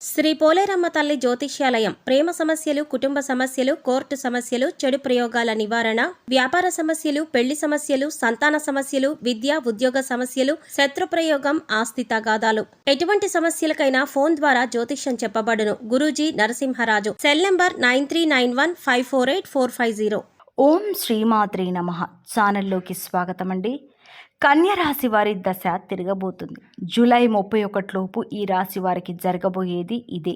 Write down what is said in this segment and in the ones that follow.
శ్రీ పోలేరమ్మ తల్లి జ్యోతిష్యాలయం ప్రేమ సమస్యలు, కుటుంబ సమస్యలు, కోర్టు సమస్యలు, చెడు ప్రయోగాల నివారణ, వ్యాపార సమస్యలు, పెళ్లి సమస్యలు, సంతాన సమస్యలు, విద్య, ఉద్యోగ సమస్యలు, శత్రు ప్రయోగం, ఆస్తి తగాదాలు, ఎటువంటి సమస్యలకైనా ఫోన్ ద్వారా జ్యోతిష్యం చెప్పబడును. గురూజీ నరసింహరాజు. Cell number 9391548450. ఓం శ్రీమాత్రే నమః. ఛానల్లోకి స్వాగతం అండి. కన్య రాశి వారి దశ తిరగబోతుంది. జూలై 31 లోపు ఈ రాశి వారికి జరగబోయేది ఇదే.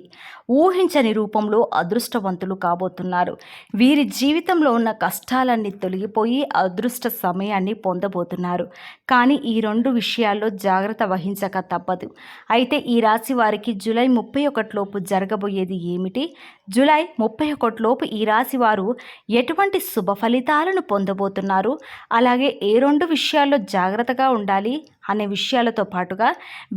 ఊహించని రూపంలో అదృష్టవంతులు కాబోతున్నారు. వీరి జీవితంలో ఉన్న కష్టాలన్నీ తొలగిపోయి అదృష్ట సమయాన్ని పొందబోతున్నారు. కానీ ఈ రెండు విషయాల్లో జాగ్రత్త వహించక తప్పదు. అయితే ఈ రాశి వారికి జూలై 31 లోపు జరగబోయేది ఏమిటి? జూలై 31 లోపు ఈ రాశి వారు ఎటువంటి శుభ ఫలితాలను పొందబోతున్నారు? అలాగే ఏ రెండు విషయాల్లో జాగ్రత్తగా ఉండాలి అనే విషయాలతో పాటుగా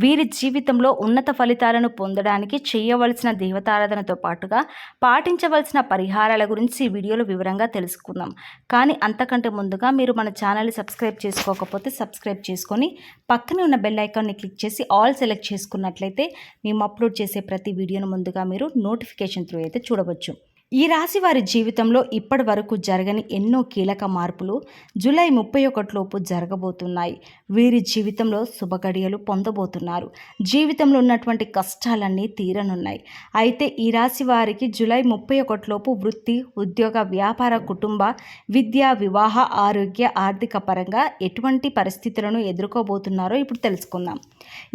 వీరి జీవితంలో ఉన్నత ఫలితాలను పొందడానికి చేయవలసిన దేవతారాధనతో పాటుగా పాటించవలసిన పరిహారాల గురించి ఈ వీడియోలో వివరంగా తెలుసుకుందాం. కానీ అంతకంటే ముందుగా మీరు మన ఛానల్ని సబ్స్క్రైబ్ చేసుకోకపోతే సబ్స్క్రైబ్ చేసుకొని పక్కనే ఉన్న బెల్ ఐకాన్ని క్లిక్ చేసి ఆల్ సెలెక్ట్ చేసుకున్నట్లయితే మేము అప్లోడ్ చేసే ప్రతి వీడియోను ముందుగా మీరు నోటిఫికేషన్ త్రూ అయితే చూడవచ్చు. ఈ రాశి వారి జీవితంలో ఇప్పటి వరకు జరగని ఎన్నో కీలక మార్పులు జూలై 31 లోపు జరగబోతున్నాయి. వీరి జీవితంలో శుభగడియలు పొందబోతున్నారు. జీవితంలో ఉన్నటువంటి కష్టాలన్నీ తీరనున్నాయి. అయితే ఈ రాశి వారికి జూలై 31 లోపు వృత్తి, ఉద్యోగ, వ్యాపార, కుటుంబ, విద్య, వివాహ, ఆరోగ్య, ఆర్థిక పరంగా ఎటువంటి పరిస్థితులను ఎదుర్కోబోతున్నారో ఇప్పుడు తెలుసుకుందాం.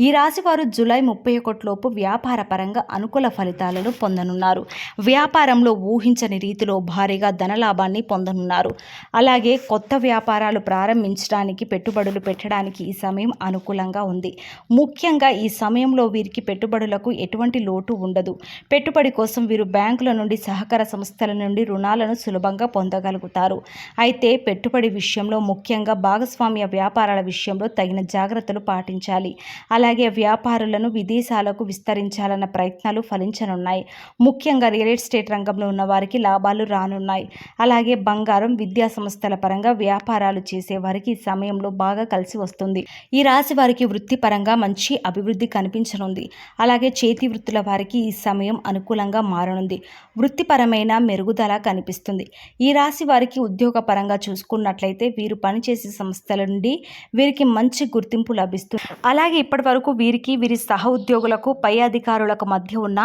ఈ రాశి వారు జూలై 31 లోపు వ్యాపార పరంగా అనుకూల ఫలితాలను పొందనున్నారు. వ్యాపారంలో ఊహించని రీతిలో భారీగా ధనలాభాన్ని పొందనున్నారు. అలాగే కొత్త వ్యాపారాలు ప్రారంభించడానికి, పెట్టుబడులు పెట్టడానికి ఈ సమయం అనుకూలంగా ఉంది. ముఖ్యంగా ఈ సమయంలో వీరికి పెట్టుబడులకు ఎటువంటి లోటు ఉండదు. పెట్టుబడి కోసం వీరు బ్యాంకుల నుండి, సహకార సంస్థల నుండి రుణాలను సులభంగా పొందగలుగుతారు. అయితే పెట్టుబడి విషయంలో, ముఖ్యంగా భాగస్వామ్య వ్యాపారాల విషయంలో తగిన జాగ్రత్తలు పాటించాలి. అలాగే వ్యాపారులను విదేశాలకు విస్తరించాలన్న ప్రయత్నాలు ఫలించనున్నాయి. ముఖ్యంగా రియల్ ఎస్టేట్ రంగంలో ఉన్న వారికి లాభాలు రానున్నాయి. అలాగే బంగారం, విద్యా సంస్థల పరంగా వ్యాపారాలు చేసే వారికి ఈ సమయంలో బాగా కలిసి వస్తుంది. ఈ రాశి వారికి వృత్తిపరంగా మంచి అభివృద్ధి కనిపించనుంది. అలాగే చేతి వృత్తుల వారికి ఈ సమయం అనుకూలంగా మారనుంది. వృత్తిపరమైన మెరుగుదల కనిపిస్తుంది. ఈ రాశి వారికి ఉద్యోగ పరంగా చూసుకున్నట్లయితే వీరు పనిచేసే సంస్థల నుండి వీరికి మంచి గుర్తింపు లభిస్తుంది. అలాగే ఇప్పటి వరకు వీరికి, వీరి సహ ఉద్యోగులకు, పై అధికారులకు మధ్య ఉన్న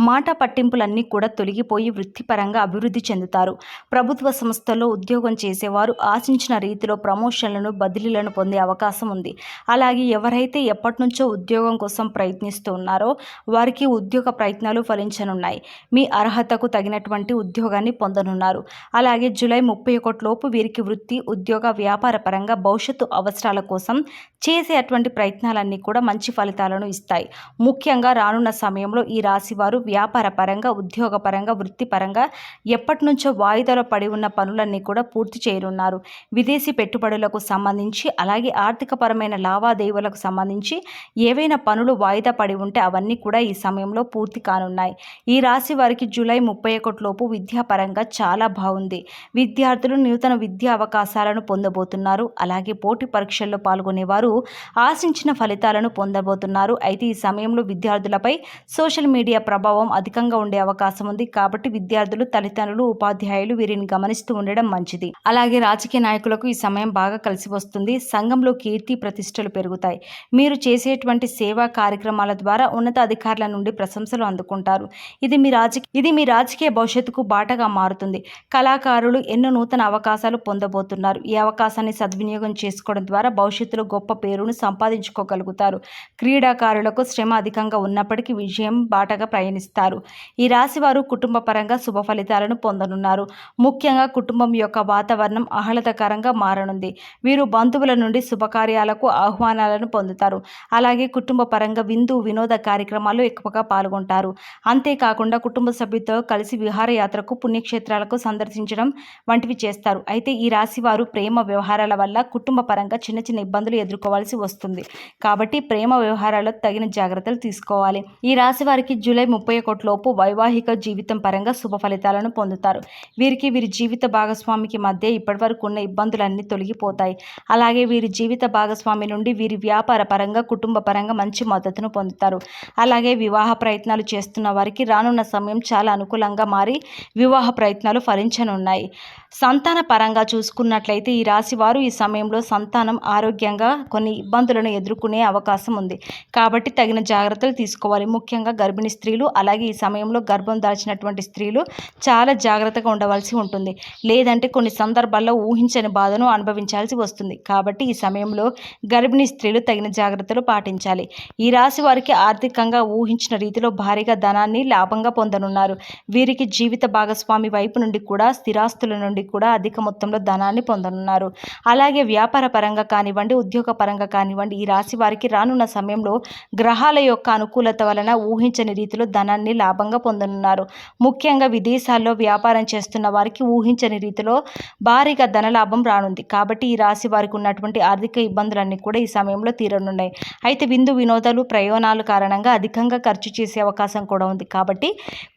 మాట పట్టింపులన్నీ కూడా తొలగిపోయి వృత్తిపరంగా అభివృద్ధి చెందుతారు. ప్రభుత్వ సంస్థల్లో ఉద్యోగం చేసేవారు ఆశించిన రీతిలో ప్రమోషన్లను, బదిలీలను పొందే అవకాశం ఉంది. అలాగే ఎవరైతే ఎప్పటి నుంచో ఉద్యోగం కోసం ప్రయత్నిస్తూ ఉన్నారో వారికి ఉద్యోగ ప్రయత్నాలు ఫలించనున్నాయి. మీ అర్హతకు తగినటువంటి ఉద్యోగాన్ని పొందనున్నారు. అలాగే జూలై 31 లోపు వీరికి వృత్తి, ఉద్యోగ, వ్యాపార పరంగా భవిష్యత్తు అవసరాల కోసం చేసే అటువంటి ప్రయత్నాలన్నీ కూడా మంచి ఫలితాలను ఇస్తాయి. ముఖ్యంగా రానున్న సమయంలో ఈ రాశి వారు వ్యాపార పరంగా, ఉద్యోగ పరంగా, వృత్తిపరంగా ఎప్పటి నుంచో వాయిదాలో పడి ఉన్న పనులన్నీ కూడా పూర్తి చేయనున్నారు. విదేశీ పెట్టుబడులకు సంబంధించి, అలాగే ఆర్థికపరమైన లావాదేవీలకు సంబంధించి ఏవైనా పనులు వాయిదా పడి ఉంటే అవన్నీ కూడా ఈ సమయంలో పూర్తి కానున్నాయి. ఈ రాశి వారికి జూలై 31 లోపు విద్యాపరంగా చాలా బాగుంది. విద్యార్థులు నూతన విద్యా అవకాశాలను పొందబోతున్నారు. అలాగే పోటీ పరీక్షల్లో పాల్గొనేవారు ఆశించిన ఫలితాలను పొందబోతున్నారు. అయితే ఈ సమయంలో విద్యార్థులపై సోషల్ మీడియా ప్రభావం అధికంగా ఉండే అవకాశం ఉంది. కాబట్టి విద్యార్థులు, తల్లిదండ్రులు, ఉపాధ్యాయులు వీరిని గమనిస్తూ ఉండడం మంచిది. అలాగే రాజకీయ నాయకులకు ఈ సమయం బాగా కలిసి వస్తుంది. సంఘంలో కీర్తి ప్రతిష్టలు పెరుగుతాయి. మీరు చేసేటువంటి సేవా కార్యక్రమాల ద్వారా ఉన్నత అధికారుల నుండి ప్రశంసలు అందుకుంటారు. ఇది మీ రాజకీయ భవిష్యత్తుకు బాటగా మారుతుంది. కళాకారులు ఎన్నో నూతన అవకాశాలు పొందబోతున్నారు. ఈ అవకాశాన్ని సద్వినియోగం చేసుకోవడం ద్వారా భవిష్యత్తులో గొప్ప పేరును సంపాదించుకోగలుగుతారు. క్రీడాకారులకు శ్రమ అధికంగా ఉన్నప్పటికీ విజయం బాటగా ప్రయాణిస్తారు. ఈ రాశి వారు కుటుంబ పరంగా శుభ ఫలితాలను పొందనున్నారు. ముఖ్యంగా కుటుంబం యొక్క వాతావరణం ఆహ్లాదకరంగా మారనుంది. వీరు బంధువుల నుండి శుభకార్యాలకు ఆహ్వానాలను పొందుతారు. అలాగే కుటుంబ పరంగా వినోద కార్యక్రమాల్లో ఎక్కువగా పాల్గొంటారు. అంతేకాకుండా కుటుంబ సభ్యులతో కలిసి విహారయాత్రకు, పుణ్యక్షేత్రాలకు సందర్శించడం వంటివి చేస్తారు. అయితే ఈ రాశి వారు ప్రేమ వ్యవహారాల వల్ల కుటుంబ పరంగా చిన్న చిన్న ఇబ్బందులు ఎదుర్కోవాలి. తీసుకోవాల్సి వస్తుంది. కాబట్టి ప్రేమ వ్యవహారాల్లో తగిన జాగ్రత్తలు తీసుకోవాలి. ఈ రాశి వారికి జూలై 31 లోపు వైవాహిక జీవితం పరంగా శుభ ఫలితాలను పొందుతారు. వీరికి వీరి జీవిత భాగస్వామికి మధ్య ఇప్పటివరకు ఉన్న ఇబ్బందులన్నీ తొలగిపోతాయి. అలాగే వీరి జీవిత భాగస్వామి నుండి వీరి వ్యాపార పరంగా కుటుంబ పరంగా మంచి మద్దతును పొందుతారు. అలాగే వివాహ ప్రయత్నాలు చేస్తున్న వారికి రానున్న సమయం చాలా అనుకూలంగా మారి వివాహ ప్రయత్నాలు ఫలించనున్నాయి. సంతాన పరంగా చూసుకున్నట్లయితే ఈ రాశి వారు ఈ సమయంలో సంతానం ఆరోగ్యంగా కొన్ని ఇబ్బందులను ఎదుర్కొనే అవకాశం ఉంది. కాబట్టి తగిన జాగ్రత్తలు తీసుకోవాలి. ముఖ్యంగా గర్భిణీ స్త్రీలు, అలాగే ఈ సమయంలో గర్భం దాల్చినటువంటి స్త్రీలు చాలా జాగ్రత్తగా ఉండవలసి ఉంటుంది. లేదంటే కొన్ని సందర్భాల్లో ఊహించని బాధను అనుభవించాల్సి వస్తుంది. కాబట్టి ఈ సమయంలో గర్భిణీ స్త్రీలు తగిన జాగ్రత్తలు పాటించాలి. ఈ రాశి వారికి ఆర్థికంగా ఊహించిన రీతిలో భారీగా ధనాన్ని లాభంగా పొందనున్నారు. వీరికి జీవిత భాగస్వామి వైపు నుండి కూడా స్థిరాస్తుల నుండి కూడా అధిక మొత్తంలో ధనాన్ని పొందనున్నారు. అలాగే వ్యాపార పరంగా కానివ్వండి, ఉద్యోగ పరంగా కానివ్వండి, ఈ రాశి వారికి రానున్న సమయంలో గ్రహాల యొక్క అనుకూలత వలన ఊహించని రీతిలో ధనాన్ని లాభంగా పొందనున్నారు. ముఖ్యంగా విదేశాల్లో వ్యాపారం చేస్తున్న వారికి ఊహించని రీతిలో భారీగా ధనలాభం రానుంది. కాబట్టి ఈ రాశి వారికి ఉన్నటువంటి ఆర్థిక ఇబ్బందులన్నీ కూడా ఈ సమయంలో తీరనున్నాయి. అయితే విందు వినోదాలు ప్రయాణాల కారణంగా అధికంగా ఖర్చు చేసే అవకాశం కూడా ఉంది. కాబట్టి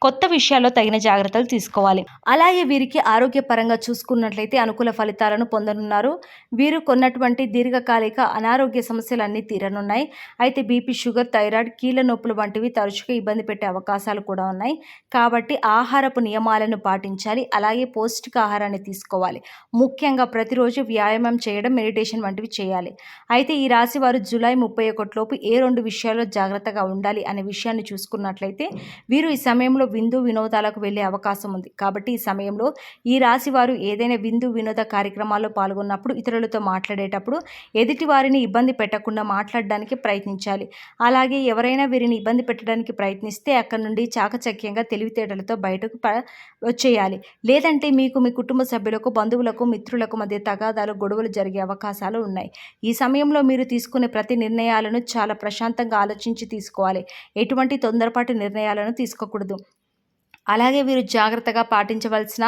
కొత్త విషయాల్లో తగిన జాగ్రత్తలు తీసుకోవాలి. అలాగే వీరికి ఆరోగ్యపరంగా చూసుకున్నట్లయితే అనుకూల ఫలితాలను పొందనున్నారు. వీరు కొన్నటువంటి దీర్ఘకాలిక అనారోగ్య సమస్యలన్నీ తీరనున్నాయి. అయితే బీపీ, షుగర్, థైరాయిడ్, కీళ్ళ నొప్పులు వంటివి తరచుగా ఇబ్బంది పెట్టే అవకాశాలు కూడా ఉన్నాయి. కాబట్టి ఆహారపు నియమాలను పాటించాలి. అలాగే పౌష్టికాహారాన్ని తీసుకోవాలి. ముఖ్యంగా ప్రతిరోజు వ్యాయామం చేయడం, మెడిటేషన్ వంటివి చేయాలి. అయితే ఈ రాశి వారు జూలై 31 లోపు ఏ 2 విషయాల్లో జాగ్రత్తగా ఉండాలి అనే విషయాన్ని చూసుకున్నట్లయితే వీరు ఈ సమయంలో విందు వినోదాలకు వెళ్ళే అవకాశం ఉంది. కాబట్టి ఈ సమయంలో ఈ రాశి వారు ఏదైనా విందు వినోద కార్యక్రమాల్లో పాల్గొన్నప్పుడు ఇతరులతో మాట్లాడేటప్పుడు ఎదుటి వారిని ఇబ్బంది పెట్టకుండా మాట్లాడడానికి ప్రయత్నించాలి. అలాగే ఎవరైనా వీరిని ఇబ్బంది పెట్టడానికి ప్రయత్నిస్తే అక్కడి నుండి చాకచక్యంగా తెలివితేటలతో బయటకు వచ్చేయాలి. లేదంటే మీకు మీ కుటుంబ సభ్యులకు, బంధువులకు, మిత్రులకు మధ్య తగాదాలు, గొడవలు జరిగే అవకాశాలు ఉన్నాయి. ఈ సమయంలో మీరు తీసుకునే ప్రతి నిర్ణయాలను చాలా ప్రశాంతంగా ఆలోచించి తీసుకోవాలి. ఎటువంటి తొందరపాటు నిర్ణయాలను తీసుకోకూడదు. అలాగే వీరు జాగ్రత్తగా పాటించవలసిన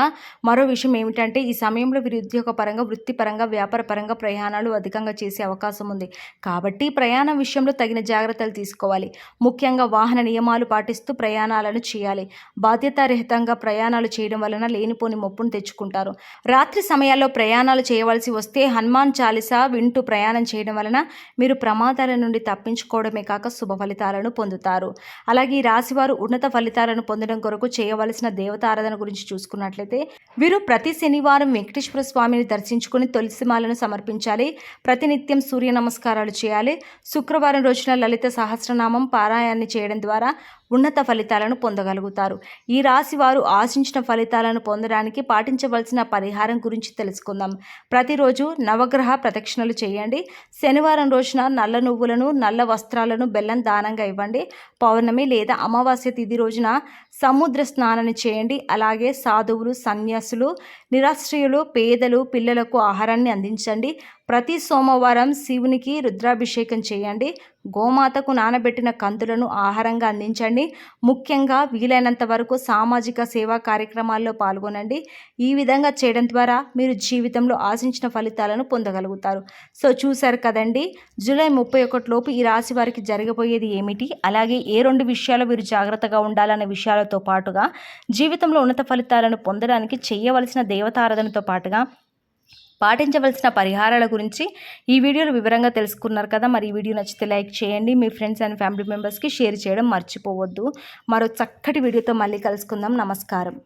మరో విషయం ఏమిటంటే ఈ సమయంలో వీరు ఉద్యోగపరంగా, వృత్తిపరంగా, వ్యాపారపరంగా ప్రయాణాలు అధికంగా చేసే అవకాశం ఉంది. కాబట్టి ప్రయాణం విషయంలో తగిన జాగ్రత్తలు తీసుకోవాలి. ముఖ్యంగా వాహన నియమాలు పాటిస్తూ ప్రయాణాలను చేయాలి. బాధ్యతారహితంగా ప్రయాణాలు చేయడం వలన లేనిపోని మొప్పును తెచ్చుకుంటారు. రాత్రి సమయాల్లో ప్రయాణాలు చేయవలసి వస్తే హనుమాన్ చాలీసా వింటూ ప్రయాణం చేయడం వలన మీరు ప్రమాదాల నుండి తప్పించుకోవడమే కాక శుభ ఫలితాలను పొందుతారు. అలాగే ఈ రాశివారు ఉన్నత ఫలితాలను పొందడం కొరకు చేయవలసిన దేవతారాధన గురించి చూసుకున్నట్లయితే వీరు ప్రతి శనివారం వెంకటేశ్వర స్వామిని దర్శించుకుని తులసిమాలను సమర్పించాలి. ప్రతినిత్యం సూర్య నమస్కారాలు చేయాలి. శుక్రవారం రోజున లలిత సహస్రనామం పారాయణాన్ని చేయడం ద్వారా ఉన్నత ఫలితాలను పొందగలుగుతారు. ఈ రాశి వారు ఆశించిన ఫలితాలను పొందడానికి పాటించవలసిన పరిహారం గురించి తెలుసుకుందాం. ప్రతిరోజు నవగ్రహ ప్రదక్షిణలు చేయండి. శనివారం రోజున నల్ల నువ్వులను, నల్ల వస్త్రాలను, బెల్లం దానంగా ఇవ్వండి. పౌర్ణమి లేదా అమావాస్య తిథి రోజున సముద్ర స్నానాన్ని చేయండి. అలాగే సాధువులు, సన్యాసులు, నిరాశ్రయులు, పేదలు, పిల్లలకు ఆహారాన్ని అందించండి. ప్రతి సోమవారం శివునికి రుద్రాభిషేకం చేయండి. గోమాతకు నానబెట్టిన కందులను ఆహారంగా అందించండి. ముఖ్యంగా వీలైనంత వరకు సామాజిక సేవా కార్యక్రమాల్లో పాల్గొనండి. ఈ విధంగా చేయడం ద్వారా మీరు జీవితంలో ఆశించిన ఫలితాలను పొందగలుగుతారు. సో చూశారు కదండి, జూలై 31 లోపు ఈ రాశి వారికి జరగబోయేది ఏమిటి, అలాగే ఏ 2 విషయాలు వీరు జాగ్రత్తగా ఉండాలనే విషయాలతో పాటుగా జీవితంలో ఉన్నత ఫలితాలను పొందడానికి చేయవలసిన దేవతారాధనతో పాటుగా పాటించవలసిన పరిహారాల గురించి ఈ వీడియోలో వివరంగా తెలుసుకున్నారు కదా. మరి ఈ వీడియో నచ్చితే లైక్ చేయండి. మీ ఫ్రెండ్స్ అండ్ ఫ్యామిలీ మెంబర్స్కి షేర్ చేయడం మర్చిపోవద్దు. మరో చక్కటి వీడియోతో మళ్ళీ కలుసుకుందాం. నమస్కారం.